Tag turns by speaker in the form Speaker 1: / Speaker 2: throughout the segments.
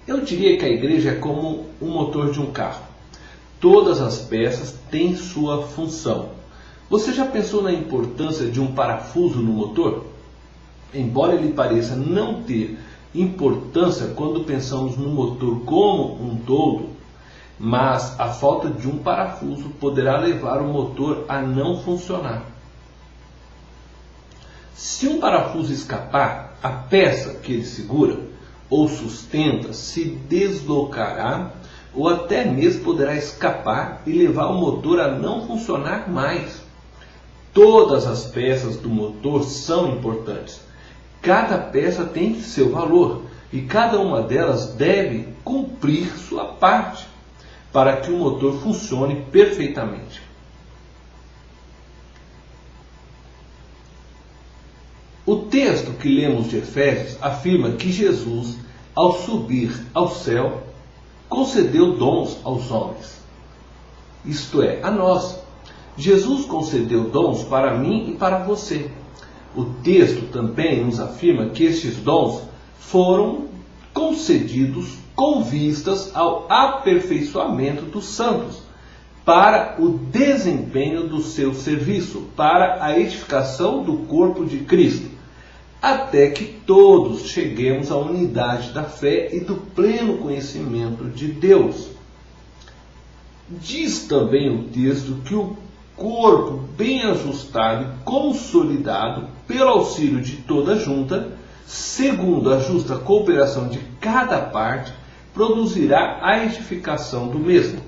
Speaker 1: Eu diria que a igreja é como o motor de um carro. Todas as peças têm sua função. Você já pensou na importância de um parafuso no motor? Embora ele pareça não ter importância quando pensamos no motor como um todo, mas a falta de um parafuso poderá levar o motor a não funcionar. Se um parafuso escapar, a peça que ele segura ou sustenta se deslocará ou até mesmo poderá escapar e levar o motor a não funcionar mais. Todas as peças do motor são importantes. Cada peça tem seu valor e cada uma delas deve cumprir sua parte para que o motor funcione perfeitamente. O texto que lemos de Efésios afirma que Jesus, ao subir ao céu, concedeu dons aos homens, isto é, a nós. Jesus concedeu dons para mim e para você. O texto também nos afirma que estes dons foram concedidos com vistas ao aperfeiçoamento dos santos, para o desempenho do seu serviço, para a edificação do corpo de Cristo, até que todos cheguemos à unidade da fé e do pleno conhecimento de Deus. Diz também o texto que o corpo bem ajustado e consolidado pelo auxílio de toda a junta, segundo a justa cooperação de cada parte, produzirá a edificação do mesmo.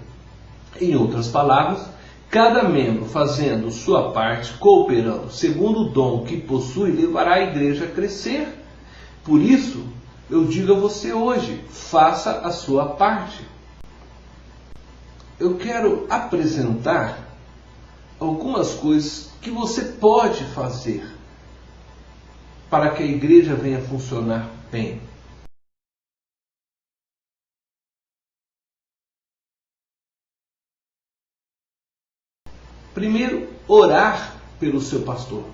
Speaker 1: Em outras palavras, cada membro fazendo sua parte, cooperando segundo o dom que possui, levará a igreja a crescer. Por isso, eu digo a você hoje, faça a sua parte. Eu quero apresentar algumas coisas que você pode fazer para que a igreja venha funcionar bem. Primeiro, orar pelo seu pastor.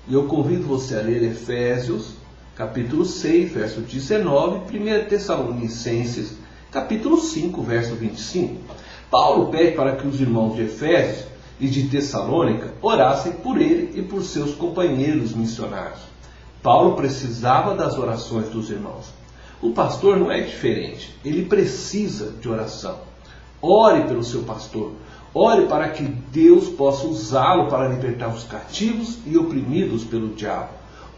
Speaker 1: E eu convido você a ler Efésios, capítulo 6, verso 19, e 1 Tessalonicenses, capítulo 5, verso 25. Paulo pede para que os irmãos de Efésios e de Tessalônica orassem por ele e por seus companheiros missionários. Paulo precisava das orações dos irmãos. O pastor não é diferente, ele precisa de oração. Ore pelo seu pastor. Ore para que Deus possa usá-lo para libertar os cativos e oprimidos pelo diabo.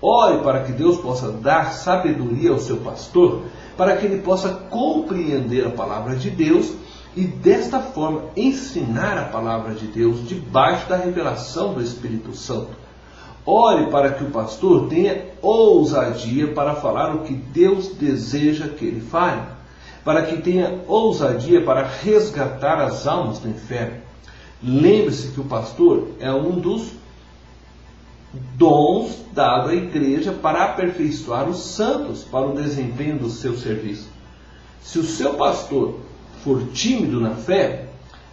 Speaker 1: Ore para que Deus possa dar sabedoria ao seu pastor, para que ele possa compreender a palavra de Deus e desta forma ensinar a palavra de Deus debaixo da revelação do Espírito Santo. Ore para que o pastor tenha ousadia para falar o que Deus deseja que ele fale, para que tenha ousadia para resgatar as almas do inferno. Lembre-se que o pastor é um dos dons dado à igreja para aperfeiçoar os santos para o desempenho do seu serviço. Se o seu pastor for tímido na fé,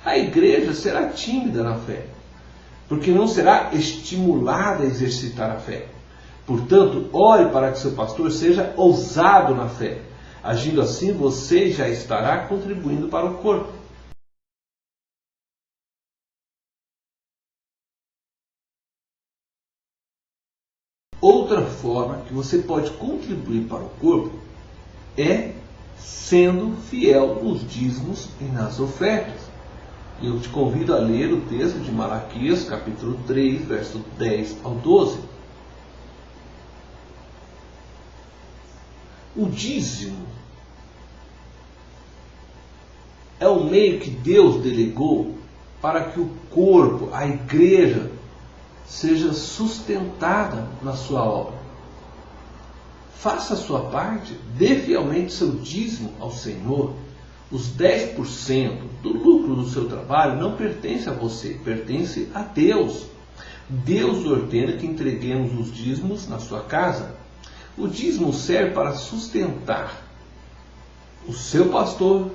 Speaker 1: a igreja será tímida na fé, porque não será estimulada a exercitar a fé. Portanto, ore para que seu pastor seja ousado na fé. Agindo assim, você já estará contribuindo para o corpo. Outra forma que você pode contribuir para o corpo é sendo fiel nos dízimos e nas ofertas. Eu te convido a ler o texto de Malaquias, capítulo 3, verso 10 ao 12. O dízimo é o meio que Deus delegou para que o corpo, a igreja, seja sustentada na sua obra. Faça a sua parte, dê fielmente seu dízimo ao Senhor. Os 10% do lucro do seu trabalho não pertence a você, pertence a Deus. Deus ordena que entreguemos os dízimos na sua casa. O dízimo serve para sustentar o seu pastor,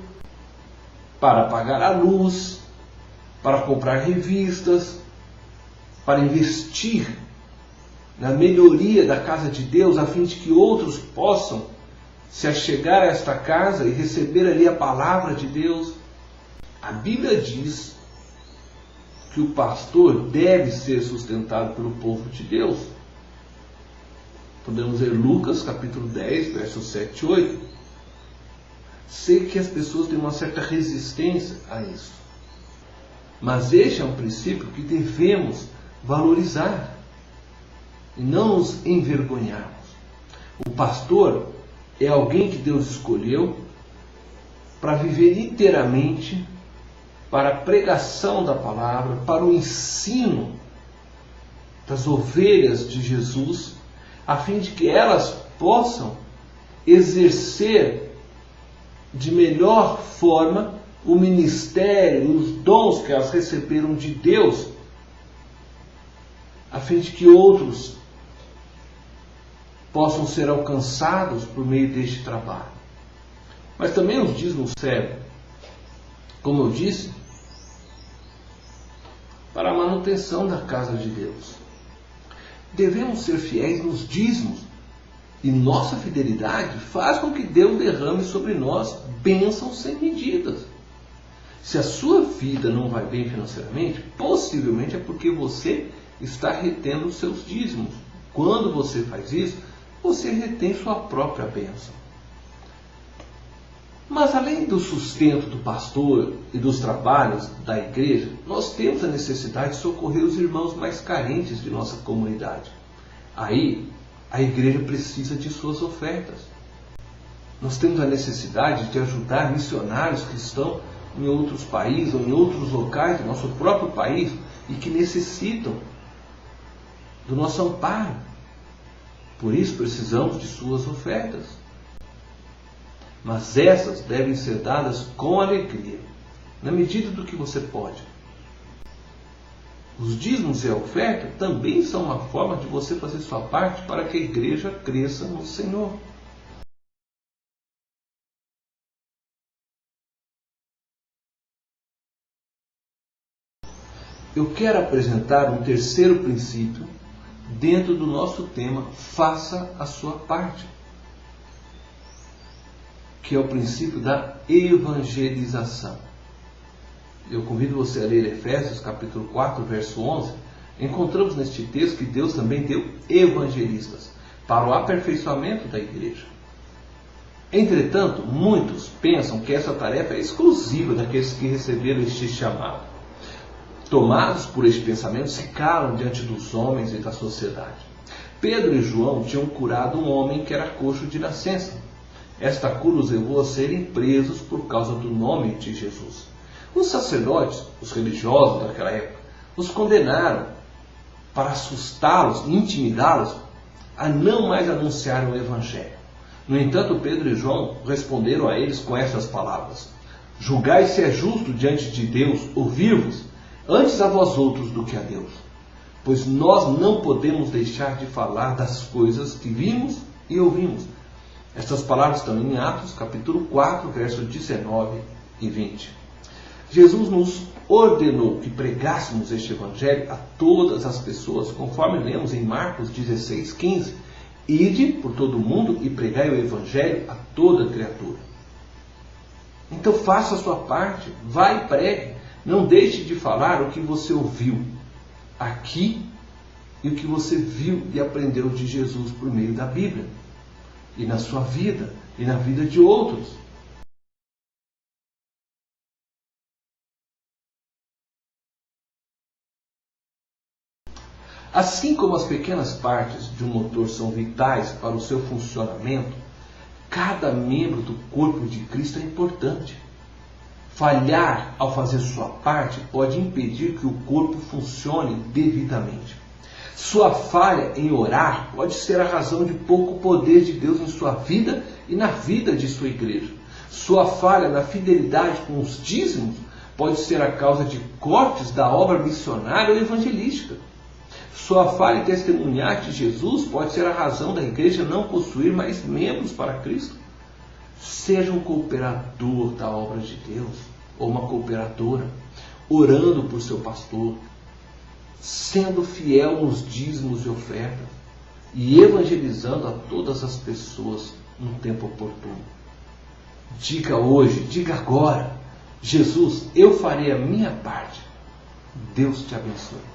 Speaker 1: para pagar a luz, para comprar revistas, para investir na melhoria da casa de Deus, a fim de que outros possam se achegar a esta casa e receber ali a palavra de Deus. A Bíblia diz que o pastor deve ser sustentado pelo povo de Deus. Podemos ler Lucas capítulo 10, versos 7 e 8. Sei que as pessoas têm uma certa resistência a isso. Mas este é um princípio que devemos valorizar e não nos envergonharmos. O pastor é alguém que Deus escolheu para viver inteiramente para a pregação da palavra, para o ensino das ovelhas de Jesus, a fim de que elas possam exercer de melhor forma o ministério, os dons que elas receberam de Deus, a fim de que outros possam ser alcançados por meio deste trabalho. Mas também os dízimos servem, como eu disse, para a manutenção da casa de Deus. Devemos ser fiéis nos dízimos, e nossa fidelidade faz com que Deus derrame sobre nós bênçãos sem medidas. Se a sua vida não vai bem financeiramente, possivelmente é porque você está retendo os seus dízimos. Quando você faz isso, você retém sua própria bênção. Mas além do sustento do pastor e dos trabalhos da igreja, nós temos a necessidade de socorrer os irmãos mais carentes de nossa comunidade. Aí, a igreja precisa de suas ofertas. Nós temos a necessidade de ajudar missionários que estão em outros países ou em outros locais do nosso próprio país e que necessitam do nosso amparo. Por isso precisamos de suas ofertas. Mas essas devem ser dadas com alegria, na medida do que você pode. Os dízimos e a oferta também são uma forma de você fazer sua parte para que a igreja cresça no Senhor. Eu quero apresentar um terceiro princípio dentro do nosso tema Faça a Sua Parte, que é o princípio da evangelização. Eu convido você a ler Efésios capítulo 4, verso 11. Encontramos neste texto que Deus também deu evangelistas para o aperfeiçoamento da igreja. Entretanto, muitos pensam que essa tarefa é exclusiva daqueles que receberam este chamado. Tomados por este pensamento, se calam diante dos homens e da sociedade. Pedro e João tinham curado um homem que era coxo de nascença. Esta cura os levou a serem presos por causa do nome de Jesus. Os sacerdotes, os religiosos daquela época, os condenaram para assustá-los e intimidá-los a não mais anunciarem o Evangelho. No entanto, Pedro e João responderam a eles com estas palavras: julgai se é justo diante de Deus ouvir-vos antes a vós outros do que a Deus, pois nós não podemos deixar de falar das coisas que vimos e ouvimos. Estas palavras estão em Atos, capítulo 4, versos 19 e 20. Jesus nos ordenou que pregássemos este evangelho a todas as pessoas, conforme lemos em Marcos 16, 15. Ide por todo o mundo e pregai o evangelho a toda criatura. Então faça a sua parte, vá e pregue. Não deixe de falar o que você ouviu aqui e o que você viu e aprendeu de Jesus por meio da Bíblia. E na sua vida, e na vida de outros. Assim como as pequenas partes de um motor são vitais para o seu funcionamento, cada membro do corpo de Cristo é importante. Falhar ao fazer sua parte pode impedir que o corpo funcione devidamente. Sua falha em orar pode ser a razão de pouco poder de Deus em sua vida e na vida de sua igreja. Sua falha na fidelidade com os dízimos pode ser a causa de cortes da obra missionária ou evangelística. Sua falha em testemunhar de Jesus pode ser a razão da igreja não possuir mais membros para Cristo. Seja um cooperador da obra de Deus, ou uma cooperadora, orando por seu pastor, sendo fiel nos dízimos e ofertas, e evangelizando a todas as pessoas no tempo oportuno. Diga hoje, diga agora: Jesus, eu farei a minha parte. Deus te abençoe.